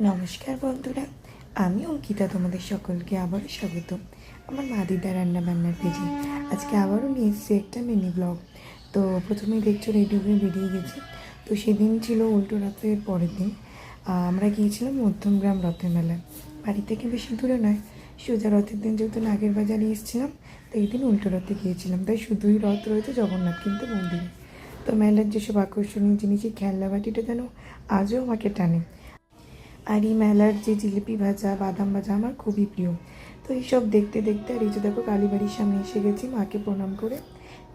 নমস্কার বন্ধুরা, আমি অঙ্কিতা। তোমাদের সকলকে আবারও স্বাগত আমার মা দিদা রান্নাবান্নার পেজে। আজকে আবারও নিয়ে এসেছি একটা মিনি ব্লগ। তো প্রথমেই দেখছো রেডি হয়ে বেরিয়ে গেছি। তো সেদিন ছিল উল্টো রথের পরের দিন। আমরা গিয়েছিলাম মধ্যমগ্রাম রথের মেলায়। বাড়ি থেকে বেশি দূরে নয়, সোজা রথের দিন যেহেতু নাগের বাজারে এসেছিলাম, তো এই দিন উল্টো রথে গিয়েছিলাম। তাই শুধুই রথ রয়েছে, জগন্নাথ কিন্তু মন্দিরে। তো মেলার যেসব আকর্ষণীয় জিনিসের খেলনাবাটিটা যেন আজও আমাকে টানে। আর এই মেলার যে জিলিপি ভাজা, বাদাম ভাজা আমার খুবই প্রিয়। তো এইসব দেখতে দেখতে আর এই যে দেখো কালীবাড়ির সামনে এসে গেছি। মাকে প্রণাম করে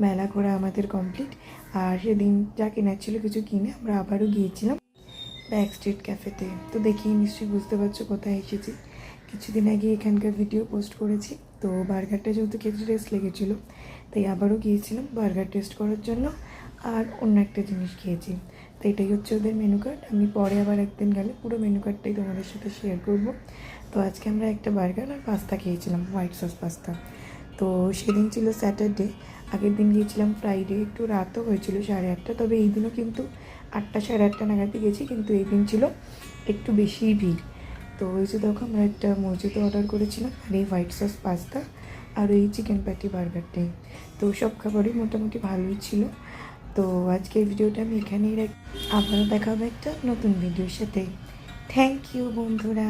মেলা ঘোরা আমাদের কমপ্লিট। আর সেদিন যা কেনার ছিল কিছু কিনে আমরা আবারও গিয়েছিলাম ব্যাক স্ট্রিট ক্যাফেতে। তো দেখি নিশ্চয়ই বুঝতে পারছো কোথায় এসেছি। কিছুদিন আগে এখানকার ভিডিও পোস্ট করেছি। তো বার্গারটা যেহেতু খেতে টেস্ট লেগেছিলো, তাই আবারও গিয়েছিলাম বার্গার টেস্ট করার জন্য। আর অন্য একটা জিনিস খেয়েছি। তো এটাই হচ্ছে ওদের মেনু কার্ড। আমি পরে আবার একদিন গেলে পুরো মেনু কার্ডটাই তোমাদের সাথে শেয়ার করব। তো আজকে আমরা একটা বার্গার আর পাস্তা খেয়েছিলাম, হোয়াইট সস পাস্তা। তো সেদিন ছিল স্যাটারডে, আগের দিন গিয়েছিলাম ফ্রাইডে। একটু রাতও হয়েছিল, 8:30। তবে এই দিনও কিন্তু 8টা 8:30 নাগাদই গেছি, কিন্তু এই দিন ছিল একটু বেশিই ভিড়। তো ওই যে দেখো আমরা একটা মসজিদে অর্ডার করেছিলাম, আর এই হোয়াইট সস পাস্তা আর এই চিকেন প্যাটি বার্গারটাই। তো সব খাবারই মোটামুটি ভালোই ছিল। তো আজকের ভিডিওটা আমি এখানেই রাখি। আবারও দেখা হবে একটা নতুন ভিডিওর সাথে। থ্যাংক ইউ বন্ধুরা।